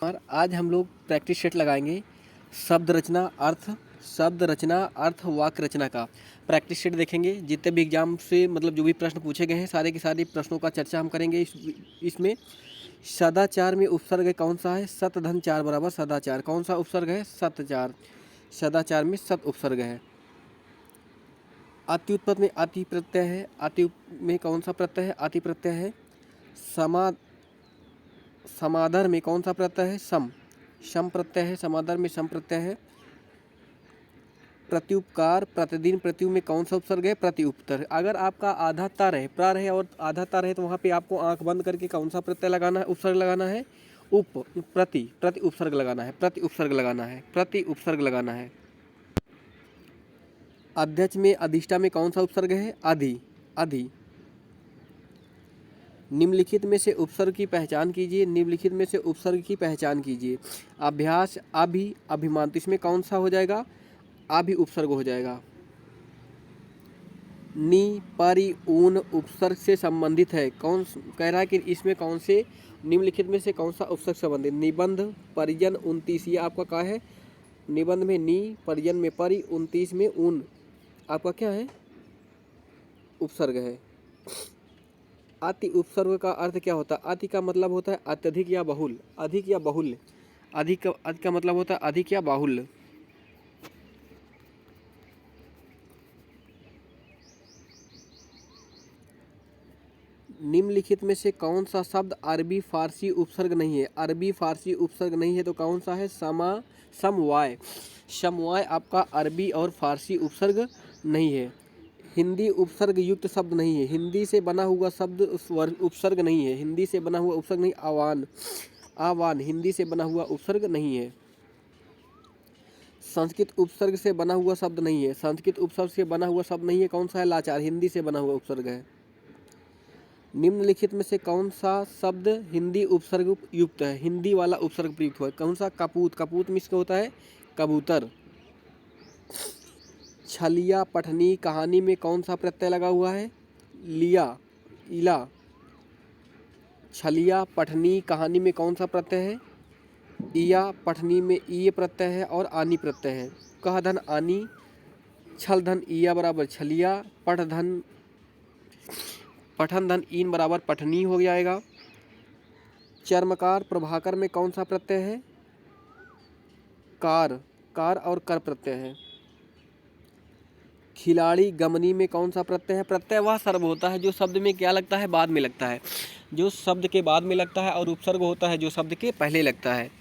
और आज हम लोग प्रैक्टिस सेट लगाएंगे शब्द रचना अर्थ वाक्य रचना का प्रैक्टिस सेट देखेंगे। जितने भी एग्जाम से मतलब जो भी प्रश्न पूछे गए हैं सारे के सारे प्रश्नों का चर्चा हम करेंगे। इसमें सदाचार में उपसर्ग कौन सा है? सत धन चार बराबर सदाचार। कौन सा उपसर्ग है? सतचार। सदाचार में सत उपसर्ग है। अति उत्पत्ति में अति प्रत्यय है। अति में कौन सा प्रत्यय है? अति प्रत्यय है। समादर में कौन सा प्रत्यय है? सम प्रत्यय है। समादर में सम प्रत्यय है। प्रत्युपकार प्रतिदिन प्रत्यु में कौन सा उपसर्ग है? प्रति उपसर्ग। अगर आपका आधा ता रहे प्रा रहे और आधा ता रहे तो वहाँ पे आपको आंख बंद करके कौन सा प्रत्यय लगाना है? उपसर्ग लगाना है। प्रति उपसर्ग लगाना है। प्रति उपसर्ग लगाना है। प्रति उपसर्ग लगाना है। अध्यक्ष में अधिष्ठा में कौन सा उपसर्ग है? अधि। निम्नलिखित में से उपसर्ग की पहचान कीजिए। निम्नलिखित में से उपसर्ग की पहचान कीजिए। अभ्यास अभिमान, तो इसमें कौन सा हो जाएगा? अभि उपसर्ग हो जाएगा। नि परि ऊन उपसर्ग से संबंधित है। कौन कह रहा है कि इसमें कौन से निम्नलिखित में से कौन सा उपसर्ग संबंधित? निबंध परिजन 29, ये आपका क्या है? निबंध में नि, परिजन में परि, 29 में ऊन आपका क्या है? उपसर्ग है। अति उपसर्ग का अर्थ क्या होता है? अति का मतलब होता है अत्यधिक या बहुल। अधिक या बहुल्य। अधिक का मतलब होता है अधिक या बाहुल्य। निम्नलिखित में से कौन सा शब्द अरबी फारसी उपसर्ग नहीं है? अरबी फारसी उपसर्ग नहीं है तो कौन सा है? समवाय। समवाय आपका अरबी और फारसी उपसर्ग नहीं है। हिंदी उपसर्ग युक्त शब्द नहीं है। हिंदी से बना हुआ शब्द उपसर्ग नहीं है। हिंदी से बना हुआ उपसर्ग नहीं। आवान हिंदी से बना हुआ उपसर्ग नहीं है। संस्कृत उपसर्ग से बना हुआ शब्द नहीं है। संस्कृत उपसर्ग से बना हुआ शब्द नहीं है। कौन सा है? लाचार हिंदी से बना हुआ उपसर्ग है। निम्नलिखित में से कौन सा शब्द हिंदी उपसर्ग युक्त है? हिंदी वाला उपसर्ग प्रयुक्त हुआ है। कौन सा? कपूत। कपूत में इसका होता है कबूतर। छलिया पठनी कहानी में कौन सा प्रत्यय लगा हुआ है? इला। छलिया पठनी कहानी में कौन सा प्रत्यय है? इया। पठनी में ई प्रत्यय है और आनी प्रत्यय है। कह धन आनी, छल धन इया बराबर छलिया, पठन धन ईन बराबर पठनी हो जाएगा। चर्मकार प्रभाकर में कौन सा प्रत्यय है? कार और कर प्रत्यय है। खिलाड़ी गमनी में कौन सा प्रत्यय है? प्रत्यय वह सर्व होता है जो शब्द में क्या लगता है? बाद में लगता है। जो शब्द के बाद में लगता है, और उपसर्ग होता है जो शब्द के पहले लगता है।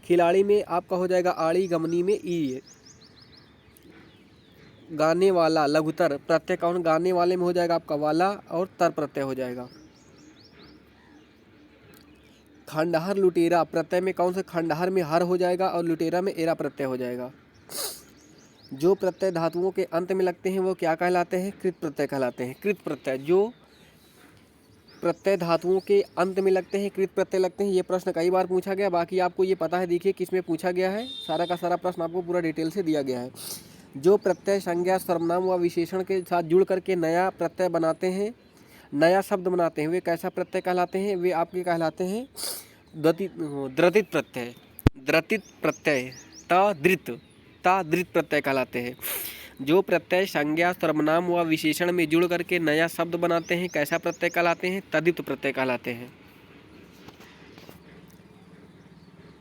खिलाड़ी में आपका हो जाएगा आड़ी, गमनी में ई। गाने वाला लघुतर प्रत्यय कौन? गाने वाले में हो जाएगा आपका वाला और तर प्रत्यय हो जाएगा। खंडहर लुटेरा प्रत्यय में कौन सा? खंडहर में हर हो जाएगा और लुटेरा में एरा प्रत्यय हो जाएगा। जो प्रत्यय धातुओं के अंत में लगते हैं वो क्या कहलाते हैं? कृत प्रत्यय कहलाते हैं। कृत प्रत्यय, जो प्रत्यय धातुओं के अंत में लगते हैं कृत प्रत्यय लगते हैं। ये प्रश्न कई बार पूछा गया। बाकी आपको ये पता है, देखिए किसमें पूछा गया है। सारा का सारा प्रश्न आपको पूरा डिटेल से दिया गया है। जो प्रत्यय संज्ञा सर्वनाम व विशेषण के साथ जुड़ करके नया प्रत्यय बनाते हैं, नया शब्द बनाते हैं, वे कैसा प्रत्यय कहलाते हैं? वे आपके कहलाते हैं द्रतित प्रत्यय। द्रतित प्रत्यय तादृत प्रत्यय कहलाते हैं। जो प्रत्यय संज्ञा सर्वनाम व विशेषण में जुड़ करके नया शब्द बनाते हैं कैसा प्रत्यय कहलाते हैं? तद्धित प्रत्यय कहलाते हैं।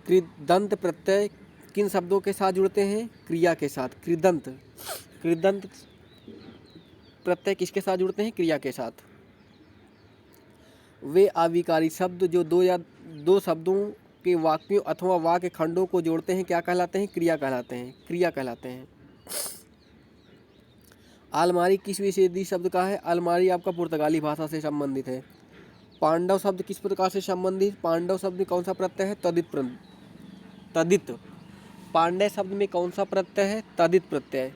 कृदंत प्रत्यय किन शब्दों के साथ जुड़ते हैं? क्रिया के साथ। कृदंत प्रत्यय किसके साथ जुड़ते हैं? क्रिया के साथ। वे अविकारी शब्द जो दो शब्दों के वाक्यों अथवा वाक्य खंडों को जोड़ते हैं क्या कहलाते हैं? क्रिया कहलाते हैं। अलमारी किस विशेषी शब्द का है? अलमारी आपका पुर्तगाली भाषा से संबंधित है। पांडव शब्द किस प्रकार से संबंधित? पांडव शब्द में कौन सा प्रत्यय है? तदित। पांडव शब्द में कौन सा प्रत्यय है? तदित प्रत्यय।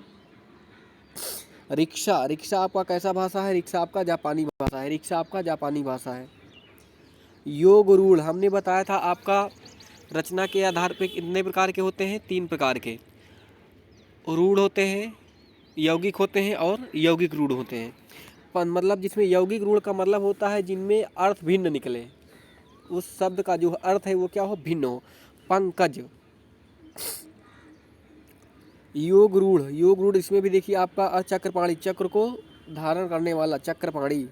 रिक्शा आपका कैसा भाषा है? रिक्शा आपका जापानी भाषा है। योग रूढ़ हमने बताया था आपका रचना के आधार पर कितने प्रकार के होते हैं? 3 प्रकार के रूढ़ होते हैं, यौगिक होते हैं और यौगिक रूढ़ होते हैं। मतलब जिसमें यौगिक रूढ़ का मतलब होता है जिनमें अर्थ भिन्न निकले, उस शब्द का जो अर्थ है वो क्या हो? भिन्न हो। पंकज। योग रूढ़, योग रूढ़ इसमें भी देखिए आपका चक्रपाणी, चक्र को धारण करने वाला चक्रपाणी।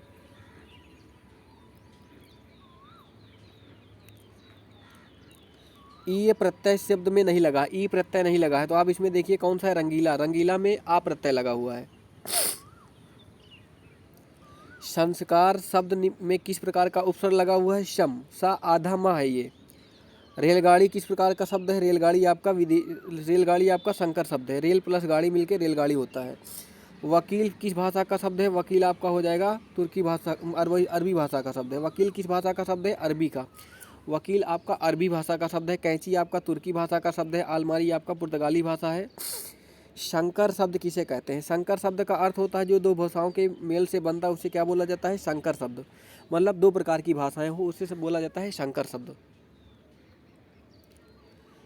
ई प्रत्यय शब्द में नहीं लगा, ई प्रत्यय नहीं लगा है, तो आप इसमें देखिए कौन सा है, रंगीला, रंगीला में आ प्रत्यय लगा हुआ है। संस्कार शब्द में किस प्रकार का उपसर्ग लगा हुआ है, शम, सा आधा मा है ये। रेलगाड़ी किस प्रकार का शब्द है, रेलगाड़ी आपका रेलगाड़ी आपका संकर शब्द है, रेल प्लस गाड़ी मिलके रेलगाड़ी होता है। वकील किस भाषा का शब्द है, वकील आपका हो जाएगा तुर्की भाषा, अरबी भाषा का शब्द है। वकील किस भाषा का शब्द है, अरबी का, वकील आपका अरबी भाषा का शब्द है। कैंची आपका तुर्की भाषा का शब्द है। अलमारी आपका पुर्तगाली भाषा है। संकर शब्द किसे कहते हैं, संकर शब्द का अर्थ होता है जो दो भाषाओं के मेल से बनता है, उसे क्या बोला जाता है, संकर शब्द। मतलब दो प्रकार की भाषाएं हो उसे से बोला जाता है संकर शब्द।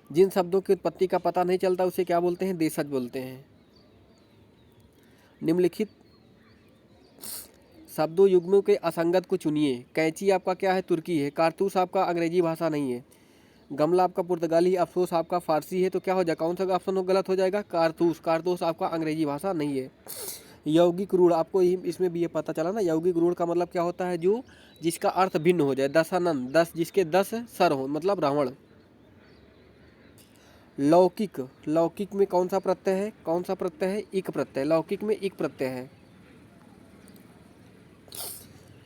जिन शब्दों की उत्पत्ति का पता नहीं चलता उसे क्या बोलते हैं, देशज बोलते हैं। निम्नलिखित शब्दों युग्मों के असंगत को चुनिए। कैंची आपका क्या है, तुर्की है। कारतूस आपका अंग्रेजी भाषा नहीं है। गमला आपका पुर्तगाली, अफसोस आपका फारसी है। तो क्या हो जाएगा, कौन सा ऑप्शन गलत हो जाएगा, कारतूस, कारतूस आपका अंग्रेजी भाषा नहीं है। यौगिक रूढ़, आपको इसमें भी ये पता चला ना, यौगिक रूढ़ का मतलब क्या होता है, जो जिसका अर्थ भिन्न हो जाए। दशानन, 10 जिसके 10 सर हो, मतलब रावण। लौकिक, लौकिक में कौन सा प्रत्यय है, कौन सा प्रत्यय है, इक प्रत्यय। लौकिक में इक प्रत्यय है।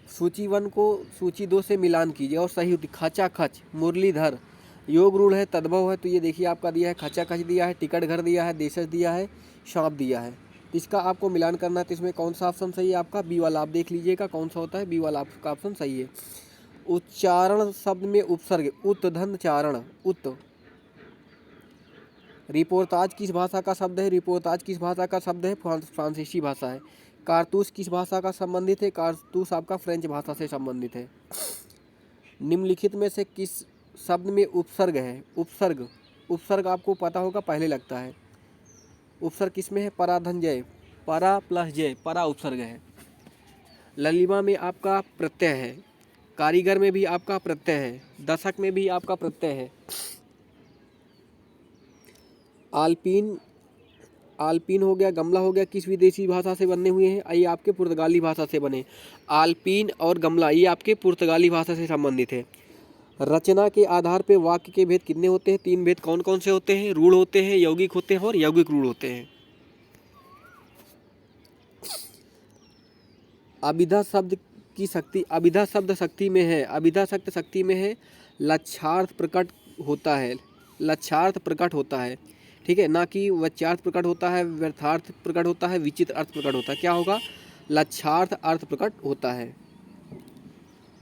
सूची 1 को सूची 2 से मिलान कीजिए और सही खचाखच, मुरलीधर। योग रूढ़ है, तद्भव है, तो ये देखिए आपका दिया है खचाखच दिया है, टिकट घर दिया है, देशज दिया है, सांप दिया है। इसका आपको मिलान करना है, तो इसमें कौन सा ऑप्शन सही है आपका, बी वाला। आप देख लीजिएगा कौन सा होता है, बी वाला आपका ऑप्शन सही है। उच्चारण शब्द में उपसर्ग, उत्तधन चारण, उत। रिपोर्ताज किस भाषा का शब्द है, रिपोर्ताज किस भाषा का शब्द है, फ्रांसीसी भाषा है। कारतूस किस भाषा का संबंधित है, कारतूस आपका फ्रेंच भाषा से संबंधित है। निम्नलिखित में से किस शब्द में उपसर्ग है, उपसर्ग, उपसर्ग आपको पता होगा पहले लगता है। उपसर्ग किस में है, पराधनजय, परा प्लस जय, परा उपसर्ग है। ललिमा में आपका प्रत्यय है। कारीगर में भी आपका प्रत्यय है। दशक में भी आपका प्रत्यय है। आल्पीन, आल्पीन हो गया, गमला हो गया, किस विदेशी भाषा से बने हुए हैं, ये आपके पुर्तगाली भाषा से बने। आल्पीन और गमला ये आपके पुर्तगाली भाषा से संबंधित है। रचना के आधार पे वाक्य के भेद कितने होते हैं, 3 भेद। कौन कौन से होते हैं, रूढ़ होते हैं, यौगिक होते हैं और यौगिक रूढ़ होते हैं। अभिधा शब्द की शक्ति, अभिधा शब्द शक्ति में है, अभिधा शब्द शक्ति में है, लक्षार्थ प्रकट होता है, लक्षार्थ प्रकट होता है, ठीक है, ना कि वाच्यार्थ प्रकट होता है, व्यर्थार्थ प्रकट होता है, विचित्र अर्थ प्रकट होता है। क्या होगा, लक्षार्थ अर्थ प्रकट होता है।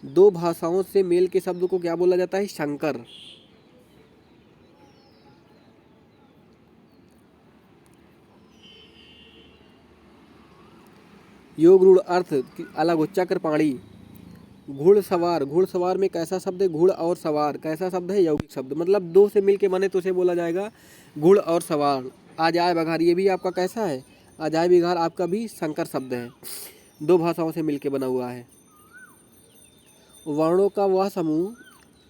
दो भाषाओं से मेल के शब्द को क्या बोला जाता है, संकर। योग रूढ़ अर्थ अलग हो, चक्रपाणी। घुड़सवार, घुड़सवार में कैसा शब्द है, घुड़ और सवार, कैसा शब्द है, यौगिक शब्द। मतलब दो से मिल के बने तो उसे बोला जाएगा घुड़ और सवार। अजाय बघार ये भी आपका कैसा है, अजाय बिघार आपका भी संकर शब्द है, दो भाषाओं से मिल के बना हुआ है। वर्णों का वह समूह,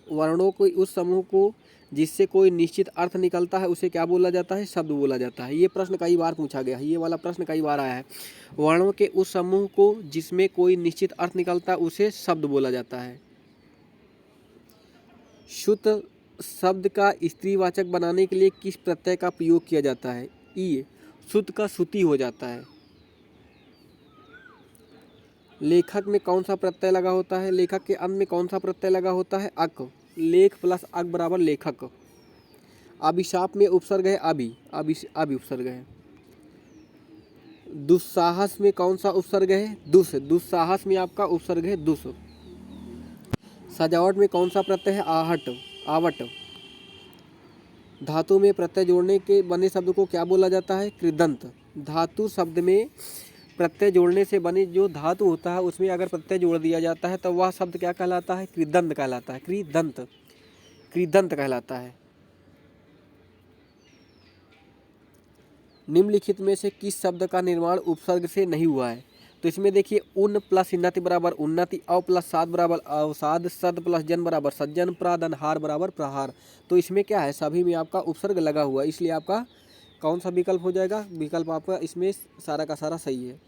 वर्णों को उस समूह को जिससे कोई निश्चित अर्थ निकलता है उसे क्या बोला जाता है, शब्द बोला जाता है। ये प्रश्न कई बार पूछा गया है, ये वाला प्रश्न कई बार आया है। वर्णों के उस समूह को जिसमें कोई निश्चित अर्थ निकलता है उसे शब्द बोला जाता है। शुत शब्द का स्त्रीवाचक बनाने के लिए किस प्रत्यय का प्रयोग किया जाता है, ई। शुत का श्रुति हो जाता है। लेखक में कौन सा प्रत्यय लगा होता है, लेखक के अंत में कौन सा प्रत्यय लगा होता है, अक। लेख प्लस अक बराबर लेखक। अभिशाप में उपसर्ग है अभि, अभि उपसर्ग है। दुस्साहस में कौन सा उपसर्ग है, दुस। दुस्साहस में आपका उपसर्ग है दुस। सजावट में कौन सा प्रत्यय है, आहट, आवट। धातु में प्रत्यय जोड़ने के बने शब्द को क्या बोला जाता है, कृदंत। धातु शब्द में प्रत्यय जोड़ने से बने जो धातु होता है उसमें अगर प्रत्यय जोड़ दिया जाता है तो वह शब्द क्या कहलाता है, कृदंत कहलाता है, कृदंत, कृदंत कहलाता है। निम्नलिखित में से किस शब्द का निर्माण उपसर्ग से नहीं हुआ है, तो इसमें देखिए उन प्लस इन्नति बराबर उन्नति, अव प्लस साध बराबर अवसाद, सद प्लस जन बराबर सज्जन, प्रादन हार बराबर प्रहार। तो इसमें क्या है, सभी में आपका उपसर्ग लगा हुआ है, इसलिए आपका कौन सा विकल्प हो जाएगा, विकल्प आपका इसमें सारा का सारा सही है।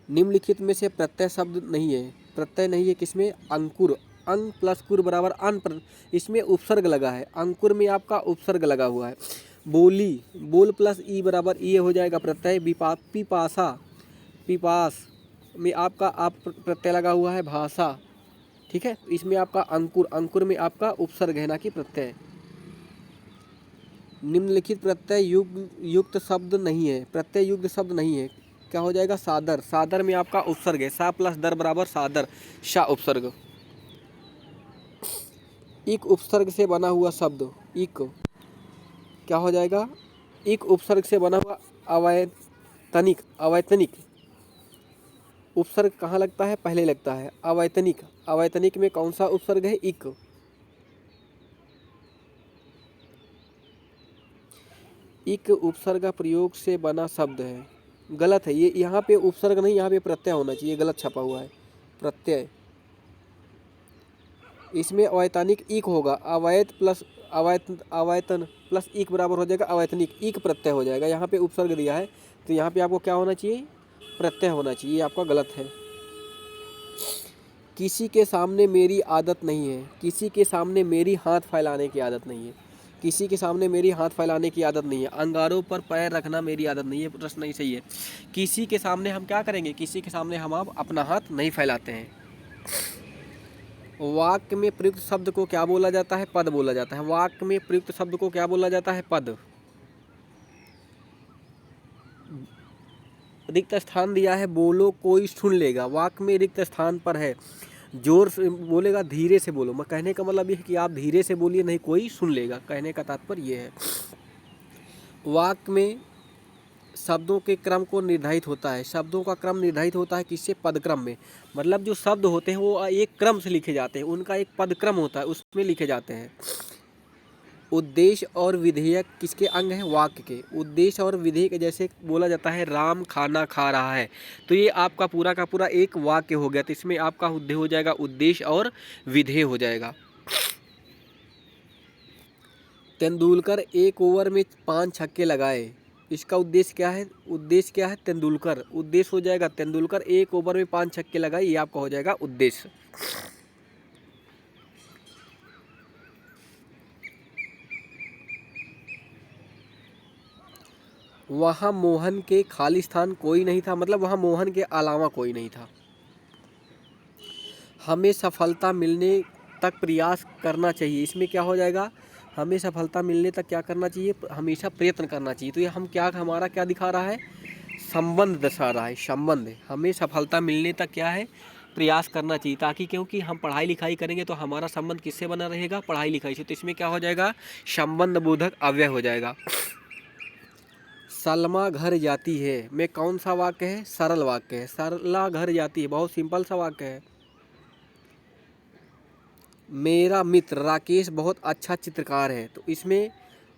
निम्नलिखित में से प्रत्यय शब्द नहीं है, प्रत्यय नहीं है किसमें, अंकुर, अंग प्लस कुर बराबर अन, इसमें उपसर्ग लगा है, अंकुर में आपका उपसर्ग लगा हुआ है। बोली, बोल प्लस ई बराबर ई हो जाएगा प्रत्यय। पिपासा, पिपास में आपका आप प्रत्यय लगा हुआ है भाषा, ठीक है, इसमें आपका अंकुर, अंकुर में आपका उपसर्ग है ना कि प्रत्यय। निम्नलिखित प्रत्यय युक्त शब्द नहीं है, प्रत्यय युक्त शब्द नहीं है, क्या हो जाएगा, सादर, सादर में आपका उपसर्ग है, सा प्लस दर बराबर सादर, शा उपसर्ग। इक उपसर्ग से बना हुआ शब्द, इक क्या हो जाएगा, इक उपसर्ग से बना हुआ अवैतनिक, अवैतनिक उपसर्ग कहाँ लगता है, पहले लगता है, अवैतनिक, अवैतनिक में कौन सा उपसर्ग है, इक। इक उपसर्ग प्रयोग से बना शब्द है, गलत है ये, यहाँ पे उपसर्ग नहीं, यहाँ पे प्रत्यय होना चाहिए, गलत छपा हुआ है प्रत्यय। इसमें अवैतनिक इक होगा, अवैत प्लस अवैतन प्लस इक बराबर हो जाएगा अवैतनिक, इक प्रत्यय हो जाएगा, यहाँ पे उपसर्ग दिया है तो यहाँ पे आपको क्या होना चाहिए, प्रत्यय होना चाहिए, ये आपका गलत है। किसी के सामने मेरी आदत नहीं है, किसी के सामने मेरी हाथ फैलाने की आदत नहीं है, किसी के सामने मेरी हाथ फैलाने की आदत नहीं है, अंगारों पर पैर रखना मेरी आदत नहीं है, प्रश्न नहीं सही है। किसी के सामने हम क्या करेंगे, किसी के सामने हम आप अपना हाथ नहीं फैलाते हैं। वाक्य में प्रयुक्त शब्द को क्या बोला जाता है, पद बोला जाता है। वाक्य में प्रयुक्त शब्द को क्या बोला जाता है, पद। रिक्त स्थान दिया है, बोलो कोई सुन लेगा, वाक्य में रिक्त स्थान पर है, जोर से बोलेगा, धीरे से बोलो, मैं कहने का मतलब ये है कि आप धीरे से बोलिए, नहीं कोई सुन लेगा, कहने का तात्पर्य ये है। वाक्य में शब्दों के क्रम को निर्धारित होता है, शब्दों का क्रम निर्धारित होता है किससे, पद क्रम में, मतलब जो शब्द होते हैं वो एक क्रम से लिखे जाते हैं, उनका एक पद क्रम होता है, उसमें लिखे जाते हैं। उद्देश्य और विधेयक किसके अंग हैं, वाक्य के। उद्देश्य और विधेयक जैसे बोला जाता है राम खाना खा रहा है, तो ये आपका पूरा का पूरा एक वाक्य हो गया, तो इसमें आपका हो जाएगा उद्देश्य और विधेय हो जाएगा। तेंदुलकर एक ओवर में 5 छक्के लगाए, इसका उद्देश्य क्या है, उद्देश्य क्या है, तेंदुलकर, उद्देश्य हो जाएगा तेंदुलकर एक ओवर में 5 छक्के लगाए, ये आपका हो जाएगा उद्देश्य। वहाँ मोहन के खाली स्थान कोई नहीं था, मतलब वहाँ मोहन के अलावा कोई नहीं था। हमें सफलता मिलने तक प्रयास करना चाहिए, इसमें क्या हो जाएगा, हमें सफलता मिलने तक क्या करना चाहिए, हमेशा प्रयत्न करना चाहिए। तो ये हम क्या, हमारा क्या दिखा रहा है, संबंध दर्शा रहा है, संबंध। हमें सफलता मिलने तक क्या है, प्रयास करना चाहिए, ताकि क्योंकि हम पढ़ाई लिखाई करेंगे तो हमारा संबंध किससे बना रहेगा, पढ़ाई लिखाई से, तो इसमें क्या हो जाएगा, संबंध बोधक अव्यय हो जाएगा। सलमा घर जाती है में कौन सा वाक्य है, सरल वाक्य है, सरला घर जाती है, बहुत सिंपल सा वाक्य है। मेरा मित्र राकेश बहुत अच्छा चित्रकार है, तो इसमें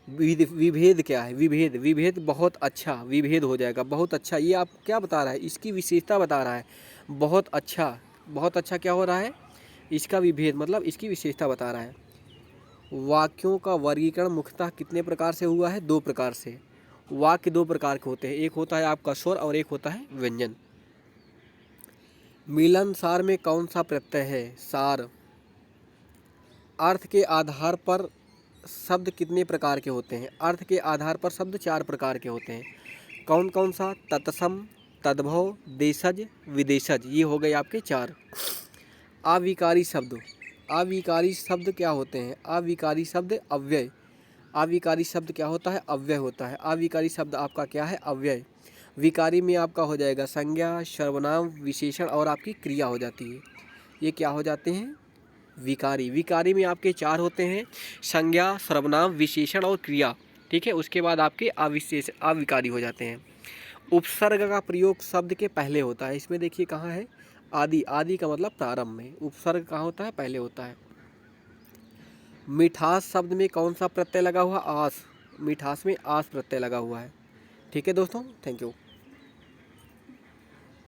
विभेद क्या है, विभेद, विभेद बहुत अच्छा, विभेद हो जाएगा, बहुत अच्छा, ये आप क्या बता रहा है, इसकी विशेषता बता रहा है, बहुत अच्छा, बहुत अच्छा क्या हो रहा है, इसका विभेद मतलब इसकी विशेषता बता रहा है। वाक्यों का वर्गीकरण मुख्यतः कितने प्रकार से हुआ है, 2 प्रकार से। वाक्य 2 प्रकार के होते हैं, एक होता है आपका स्वर और एक होता है व्यंजन। मिलनसार में कौन सा प्रत्यय है, सार। अर्थ के आधार पर शब्द कितने प्रकार के होते हैं, अर्थ के आधार पर शब्द 4 प्रकार के होते हैं, कौन कौन सा, तत्सम, तद्भव, देशज, विदेशज, ये हो गए आपके 4। अविकारी शब्द, अविकारी शब्द क्या होते हैं, अविकारी शब्द अव्यय, अविकारी शब्द क्या होता है, अव्यय होता है, अविकारी शब्द आपका क्या है, अव्यय। विकारी में आपका हो जाएगा संज्ञा, सर्वनाम, विशेषण और आपकी क्रिया हो जाती है, ये क्या हो जाते हैं, विकारी। विकारी में आपके 4 होते हैं, संज्ञा, सर्वनाम, विशेषण और क्रिया, ठीक है, उसके बाद आपके अविकारी हो जाते हैं। उपसर्ग का प्रयोग शब्द के पहले होता है, इसमें देखिए कहाँ है, आदि, आदि का मतलब प्रारंभ में, उपसर्ग कहाँ होता है, पहले होता है। मिठास शब्द में कौन सा प्रत्यय लगा हुआ, आस, मिठास में आस प्रत्यय लगा हुआ है, ठीक है दोस्तों, थैंक यू।